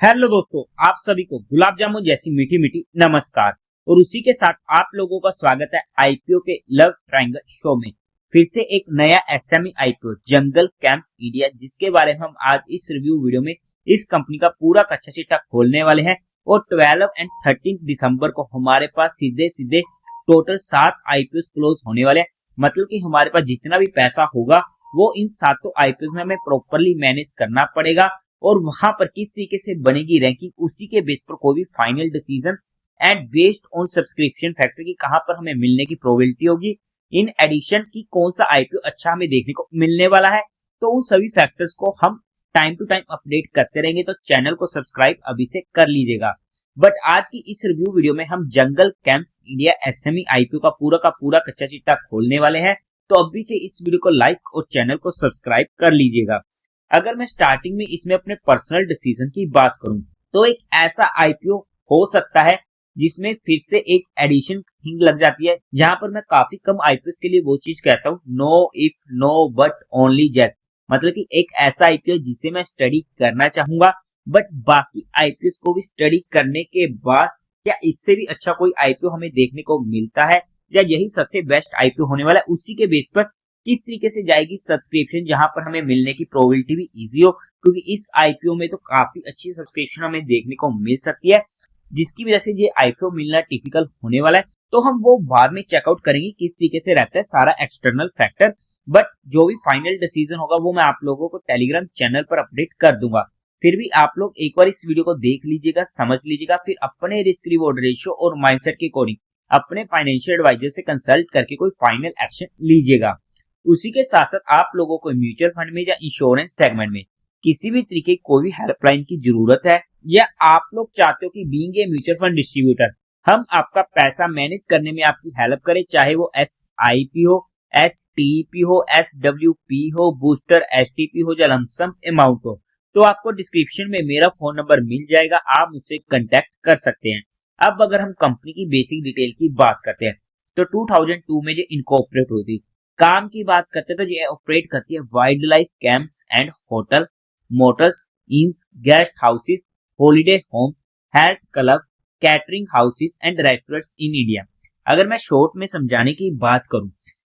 Hello दोस्तों, आप सभी को गुलाब जामुन जैसी मीठी मीठी नमस्कार। और उसी के साथ आप लोगों का स्वागत है आईपीओ के लव ट्रायंगल शो में। फिर से एक नया एसएमई आईपीओ जंगल कैंप्स इंडिया, जिसके बारे में हम आज इस रिव्यू वीडियो में इस कंपनी का पूरा कच्चा चिट्ठा खोलने वाले हैं। और 12 एंड 13 दिसंबर को हमारे पास सीधे सीधे टोटल 7 आईपीओ क्लोज होने वाले हैं। मतलब कि हमारे पास जितना भी पैसा होगा वो इन 7 आईपीओ में हमें प्रॉपरली मैनेज करना पड़ेगा। और वहां पर किस तरीके से बनेगी रैंकिंग, उसी के बेस पर कोई भी final decision and based on subscription factor की कहां पर हमें मिलने की प्रोबेबिलिटी होगी। इन एडिशन की कौन सा आईपीओ अच्छा हमें देखने को मिलने वाला है, तो उन सभी फैक्टर्स को हम टाइम टू टाइम अपडेट करते रहेंगे। तो चैनल को सब्सक्राइब अभी से कर लीजिएगा। बट आज की इस रिव्यू वीडियो में हम जंगल कैंप्स इंडिया एसएमई आईपीओ का पूरा कच्चा चिट्ठा खोलने वाले हैं। तो अभी से इस वीडियो को लाइक और चैनल को सब्सक्राइब कर लीजिएगा। अगर मैं स्टार्टिंग में इसमें अपने पर्सनल डिसीजन की बात करूं, तो एक ऐसा आईपीओ हो सकता है जिसमें फिर से एक एडिशन थिंग लग जाती है, जहां पर मैं काफी कम आईपीओ के लिए वो चीज कहता हूं, no if no but only just. मतलब कि एक ऐसा आईपीओ जिसे मैं स्टडी करना चाहूंगा, बट बाकी आईपीओ को भी स्टडी करने के बाद क्या इससे भी अच्छा कोई आईपीओ हमें देखने को मिलता है, या यही सबसे बेस्ट आईपीओ होने वाला है। उसी के बेस पर किस तरीके से जाएगी सब्सक्रिप्शन, जहां पर हमें मिलने की प्रोबेबिलिटी भी इजी हो, क्योंकि इस आईपीओ में तो काफी अच्छी सब्सक्रिप्शन हमें देखने को मिल सकती है, जिसकी वजह से ये आईपीओ मिलना टिपिकल होने वाला है। तो हम वो बाद में चेकआउट करेंगे किस तरीके से रहता है सारा एक्सटर्नल फैक्टर। बट जो भी फाइनल डिसीजन होगा वो मैं आप लोगों को टेलीग्राम चैनल पर अपडेट कर दूंगा। फिर भी आप लोग एक बार इस वीडियो को देख लीजिएगा, समझ लीजिएगा, फिर अपने रिस्क रिवॉर्ड रेशियो और माइंडसेट के अकॉर्डिंग अपने फाइनेंशियल एडवाइजर से कंसल्ट करके कोई फाइनल एक्शन लीजिएगा। उसी के साथ साथ आप लोगों को म्यूचुअल फंड में या इंश्योरेंस सेगमेंट में किसी भी तरीके की कोई भी हेल्पलाइन की जरूरत है, या आप लोग चाहते हो कि being a mutual fund distributor हम आपका पैसा मैनेज करने में आपकी हेल्प करें, चाहे वो SIP हो, STP हो, SWP हो, बूस्टर STP हो, या लमसम अमाउंट हो, तो आपको डिस्क्रिप्शन में मेरा फोन नंबर मिल जाएगा, आप मुझसे कांटेक्ट कर सकते हैं। अब अगर हम कंपनी की बेसिक डिटेल की बात करते हैं, तो 2002 में ये इनकॉर्पोरेट हुई थी। काम की बात करते हैं तो ये ऑपरेट करती है wild life camps and hotel, motels, inns, guest houses, holiday homes, health club, catering houses and restaurants in India. अगर मैं शॉर्ट में समझाने की बात करूं,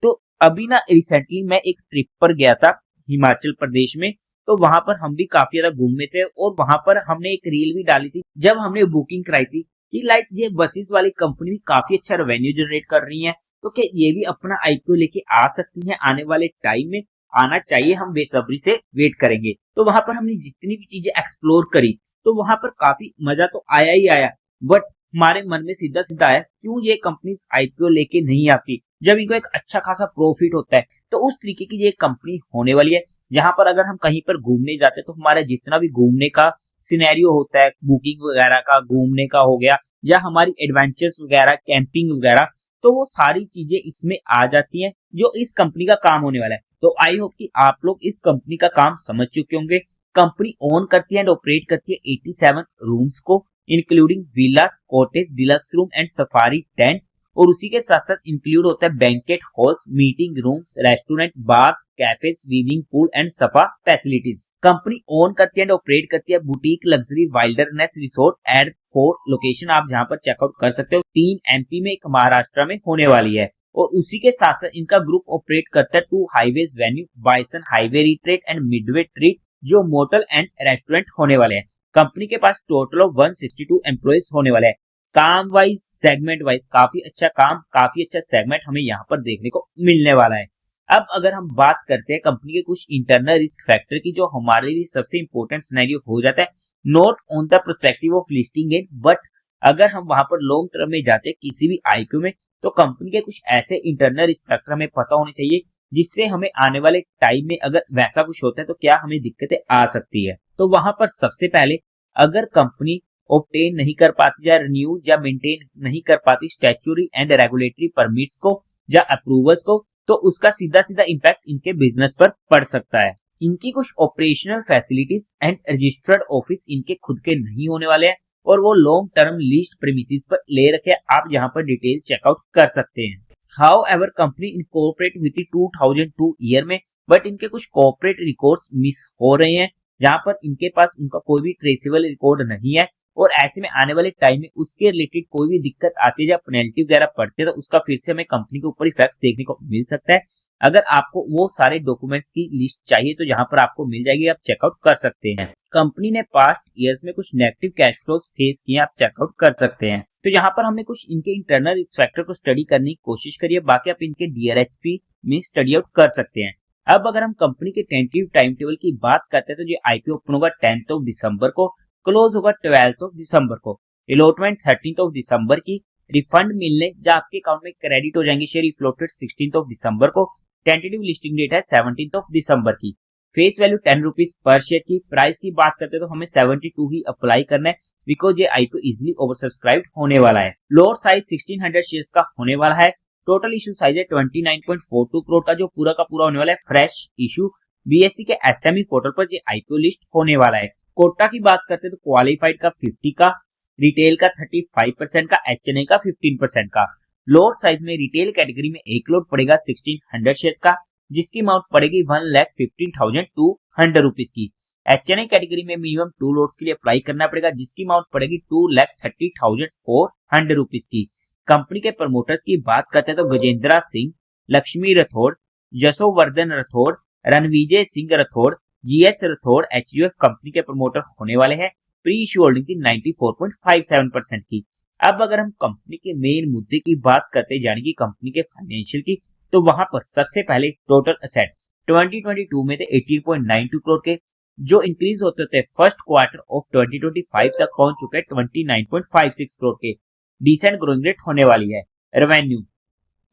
तो अभी ना रिसेंटली मैं एक ट्रिप पर गया था हिमाचल प्रदेश में। तो वहां पर हम भी काफी ज्यादा घूमे थे, और वहां पर हमने एक रील भी डाली थी जब हमने बुकिंग कराई थी कि लाइक ये बसेस वाली कंपनी भी काफी अच्छा रेवेन्यू जनरेट कर रही है, तो क्या ये भी अपना आईपीओ लेके आ सकती हैं आने वाले टाइम में। आना चाहिए, हम बेसब्री से वेट करेंगे। तो वहां पर हमने जितनी भी चीजें एक्सप्लोर करी, तो वहां पर काफी मजा तो आया ही आया। बट हमारे मन में सीधा सीधा आया, क्यों ये कंपनी आईपीओ लेके नहीं आती जब इनको एक अच्छा खासा प्रॉफिट होता है। तो उस तरीके की ये कंपनी होने वाली है, जहां पर अगर हम कहीं पर घूमने जाते हैं तो हमारा जितना भी घूमने का सिनेरियो होता है, बुकिंग वगैरह का, घूमने का हो गया, या हमारी एडवेंचर्स वगैरह, कैंपिंग वगैरह, तो वो सारी चीजें इसमें आ जाती हैं, जो इस कंपनी का काम होने वाला है। तो आई होप कि आप लोग इस कंपनी का काम समझ चुके होंगे। कंपनी ओन करती है एंड ऑपरेट करती है 87 रूम्स को, including villas, cottage, deluxe room and safari tent. और उसी के साथ साथ इंक्लूड होता है banquet halls, meeting rooms, restaurant, bars, cafe, swimming pool and spa facilities. Company own करती है एंड ऑपरेट करती है boutique, luxury, wilderness resort at 4 location, आप जहां पर चेकआउट कर सकते हो। 3 MP में, एक महाराष्ट्र में होने वाली है। और उसी के साथ साथ इनका ग्रुप ऑपरेट करता है 2 highways venue, bison highway retreat and Midway treat, जो मोटल एंड रेस्टोरेंट होने वाले हैं। कंपनी के पास टोटल ऑफ 162 एम्प्लॉइज होने वाले हैं। काम वाइज, सेगमेंट वाइज काफी अच्छा काम, काफी अच्छा सेगमेंट हमें यहाँ पर देखने को मिलने वाला है। अब अगर हम बात करते हैं कंपनी के कुछ इंटरनल रिस्क फैक्टर की, जो हमारे लिए सबसे इंपॉर्टेंट सिनेरियो हो जाता है, not on the perspective of listing in, but अगर हम वहां पर लॉन्ग टर्म में जाते हैं किसी भी आईपीओ में, तो कंपनी के कुछ ऐसे इंटरनल रिस्क फैक्टर हमें पता होने चाहिए, जिससे हमें आने वाले टाइम में अगर वैसा कुछ होता है तो क्या हमें दिक्कतें आ सकती है। तो वहां पर सबसे पहले, अगर कंपनी ऑब्टेन नहीं कर पाती या रिन्यू या मेंटेन नहीं कर पाती स्टैट्यूटरी एंड रेगुलेटरी परमिट्स को या अप्रूवल्स को, तो उसका सीधा सीधा इम्पैक्ट इनके बिजनेस पर पड़ सकता है। इनकी कुछ operational facilities and registered office इनके खुद के नहीं होने वाले हैं, और वो लॉन्ग टर्म लीज्ड प्रीमिसेस पर ले रखे, आप यहाँ पर डिटेल चेकआउट कर सकते हैं। हाउ एवर कंपनी इनकॉर्पोरेट हुई थी 2002 ईयर में, बट इनके कुछ कॉर्पोरेट रिकॉर्ड्स मिस हो रहे हैं, जहां पर इनके पास उनका कोई भी ट्रेसेबल रिकॉर्ड नहीं है, और ऐसे में आने वाले टाइम में उसके रिलेटेड कोई भी दिक्कत आती है या पेनल्टी वगैरह पड़ती है तो उसका फिर से हमें कंपनी के ऊपर इफेक्ट देखने को मिल सकता है। अगर आपको वो सारे डॉक्यूमेंट्स की लिस्ट चाहिए तो यहाँ पर आपको मिल जाएगी, आप चेकआउट कर सकते हैं। कंपनी ने पास्ट ईयर्स में कुछ नेगेटिव कैश फ्लोज फेस किए, आप चेकआउट कर सकते हैं। तो यहाँ पर हमने कुछ इनके इंटरनल रिस्क फैक्टर को स्टडी करने की कोशिश करी है, बाकी आप इनके DRHP में स्टडी आउट कर सकते हैं। अब अगर हम कंपनी के टेंटेटिव टाइम टेबल की बात करते हैं तो ये IPO ओपन होगा 10 दिसंबर को, क्लोज होगा 12 दिसंबर को, अलॉटमेंट 13 दिसंबर की, रिफंड मिलने जब आपके अकाउंट में क्रेडिट हो जाएंगे शेयर फ्लोटेड 16 दिसंबर को, टेंटेटिव लिस्टिंग डेट है 17 दिसंबर की, face value 10 rupees per share की। प्राइस की बात करते हैं तो हमें 72 ही अप्लाई करना है, बिकॉज ये IPO इजिली ओवर सब्सक्राइब होने वाला है। लोअर साइज 1600 शेयर्स का होने वाला है। टोटल इशू साइज है 29.42 करोड़ का, जो पूरा का पूरा होने वाला है फ्रेश इशू। BSE के SME पोर्टल पर ये IPO लिस्ट होने वाला है। कोटा की बात करते हैं तो क्वालिफाइड का 50 का, रिटेल का 35% का, HNI का 15% का। लोअर साइज में रिटेल कैटेगरी में एक लोट पड़ेगा 1600 शेयर्स का, जिसकी अमाउंट पड़ेगी 1,15,200 रुपीज की। HNI कैटेगरी में मिनिमम 2 लोट्स के लिए अप्लाई करना पड़ेगा, जिसकी अमाउंट पड़ेगी 2,30,400 रुपीज की। कंपनी के प्रमोटर्स की बात करते हैं तो Gajendra Singh, Lakshmi Rathore, Yashovardhan Rathore, Ranvijay Singh Rathore, GS Rathore HUF company के प्रमोटर होने वाले हैं। प्री इश्यू होल्डिंग थी 94.57% की। अब अगर हम कंपनी के मेन मुद्दे की बात करते जाने की कंपनी के फाइनेंशियल की, तो वहां पर सबसे पहले टोटल असेट 2022 में थे 18.92 करोड़ के, जो इंक्रीज होते थे फर्स्ट क्वार्टर ऑफ 2025 तक पहुंच चुके 29.56 करोड़ के। डिसेंट ग्रोइंग रेट होने वाली है। रेवेन्यू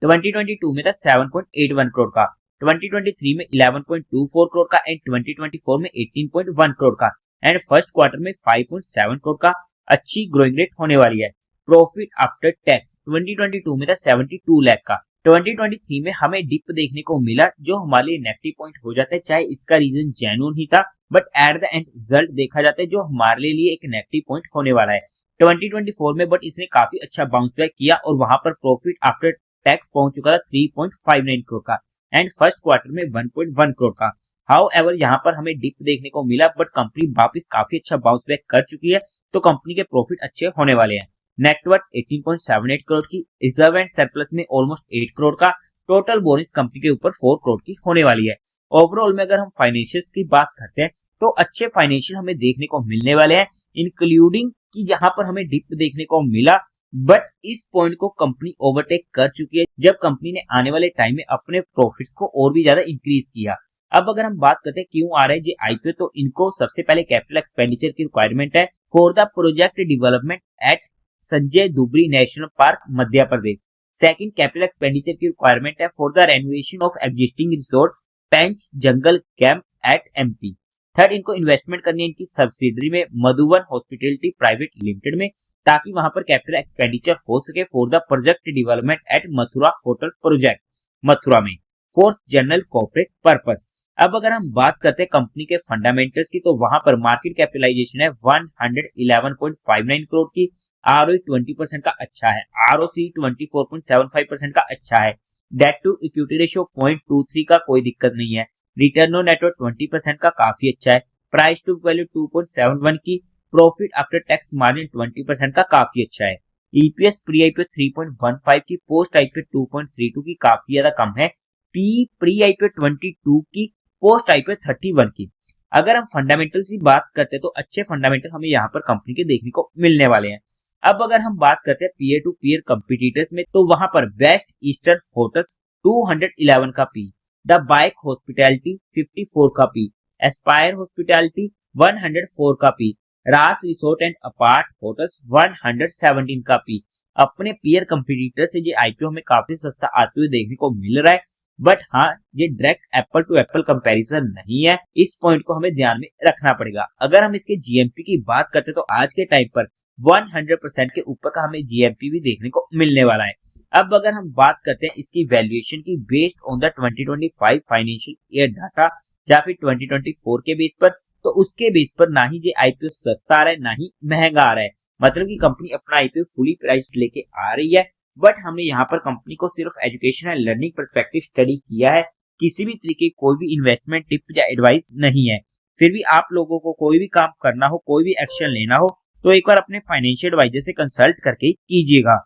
2022 में था 7.81 करोड़ का, 2023 में 11.24 करोड़ का एंड 2024 में 18.1 करोड़ का एंड फर्स्ट क्वार्टर में 5.7 करोड़ का। अच्छी ग्रोइंग रेट होने वाली है। प्रॉफिट आफ्टर टैक्स 2022 में था 72 लाख का, 2023 में हमें डिप देखने को मिला, जो हमारे लिए नेगेटिव पॉइंट हो जाता है, चाहे इसका रीजन जेन्युइन ही था, but at the end result देखा जाता है जो हमारे लिए एक नेगेटिव पॉइंट होने वाला है 2024 में। बट इसने काफी अच्छा बाउंस बैक किया और वहां पर प्रॉफिट आफ्टर टैक्स पहुंच चुका था 3.59 करोड़ का एंड फर्स्ट क्वार्टर में 1.1 करोड़ का। हाउ एवर यहाँ पर हमें डिप देखने को मिला, बट कंपनी वापस काफी अच्छा बाउंस बैक कर चुकी है, तो कंपनी के प्रॉफिट अच्छे होने वाले हैं। नेटवर्थ 18.78 करोड़ की, रिजर्व एंड सरप्लस में ऑलमोस्ट 8 करोड़ का, टोटल बोनस कंपनी के ऊपर 4 करोड़ की होने वाली है। ओवरऑल में अगर हम फाइनेंशियल्स की बात करते हैं तो अच्छे फाइनेंशियल हमें देखने को मिलने वाले हैं, इंक्लूडिंग कि जहां पर हमें डिप देखने को मिला, बट इस पॉइंट को कंपनी ओवरटेक कर चुकी है जब कंपनी ने आने वाले टाइम में अपने प्रॉफिट्स को और भी ज्यादा इंक्रीज किया। अब अगर हम बात करते हैं क्यों आ रहे हैं ये IPO, तो इनको सबसे पहले कैपिटल एक्सपेंडिचर की रिक्वायरमेंट है for the project development at Sanjay Dubri national park Madhya Pradesh. Second, capital expenditure की रिक्वायरमेंट है for the renovation of existing resort Pench jungle camp at MP। Third, इनको इन्वेस्टमेंट करनी है इनकी सब्सिडरी में मधुवन हॉस्पिटैलिटी प्राइवेट लिमिटेड में, ताकि वहां पर कैपिटल एक्सपेंडिचर हो सके for the project development at Mathura hotel project Mathura में। Fourth, general corporate purpose. अब अगर हम बात करते हैं कंपनी के फंडामेंटल्स की, तो वहां पर मार्केट कैपिटलाइजेशन है 111.59 करोड़ की, ROE 20% का अच्छा है, ROC 24.75% का अच्छा है, डेट टू इक्विटी रेशियो 0.23 का कोई दिक्कत नहीं है, रिटर्न ऑन नेटवर्थ 20% का काफी अच्छा है, प्राइस टू वैल्यू 2.71 की, प्रॉफिट आफ्टर टैक्स मार्जिन 20% का काफी अच्छा है, EPS प्री IPO 3.15 की, पोस्ट IPO 2.32 की काफी ज्यादा कम है, P प्री IPO 22 की, पोस्ट IPO 31 की। अगर हम फंडामेंटल्स की बात करते हैं तो अच्छे फंडामेंटल हमें यहाँ पर कंपनी के देखने को मिलने वाले हैं। अब अगर हम बात करते हैं पीयर टू पीयर कंपिटिटर्स में, तो वहां पर वेस्ट ईस्टर्न होटल्स 211 का P, द बाइक हॉस्पिटैलिटी 54 का P, एस्पायर हॉस्पिटैलिटी 104 का P, रास रिसोर्ट एंड अपार्ट होटल्स 117 का P। अपने पीयर कंपिटिटर से ये IPO हमें काफी सस्ता आते हुए देखने को मिल रहा है, बट हाँ, ये direct apple to apple comparison नहीं है, इस पॉइंट को हमें ध्यान में रखना पड़ेगा। अगर हम इसके GMP की बात करते तो आज के टाइम पर 100% के ऊपर का हमें GMP भी देखने को मिलने वाला है। अब अगर हम बात करते हैं इसकी वैल्यूएशन की based on the 2025 financial year data या फिर 2024 के बेस पर, तो उसके बेस पर ना ही ये IPO सस्ता आ रहा है ना ही महंगा आ रहा है, मतलब कि कंपनी अपना IPO फुली प्राइस लेके आ रही है। बट हमने यहाँ पर कंपनी को सिर्फ education and learning perspective study किया है, किसी भी तरीके कोई भी इन्वेस्टमेंट टिप या एडवाइस नहीं है। फिर भी आप लोगों को कोई भी काम करना हो, कोई भी एक्शन लेना हो, तो एक बार अपने फाइनेंशियल एडवाइजर से कंसल्ट करके कीजिएगा।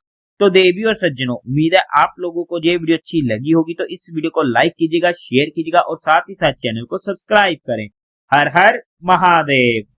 तो देवी और सज्जनों, उम्मीद है आप लोगों को ये वीडियो अच्छी लगी होगी, तो इस वीडियो को लाइक कीजिएगा, शेयर कीजिएगा और साथ ही साथ चैनल को सब्सक्राइब करें। हर हर महादेव।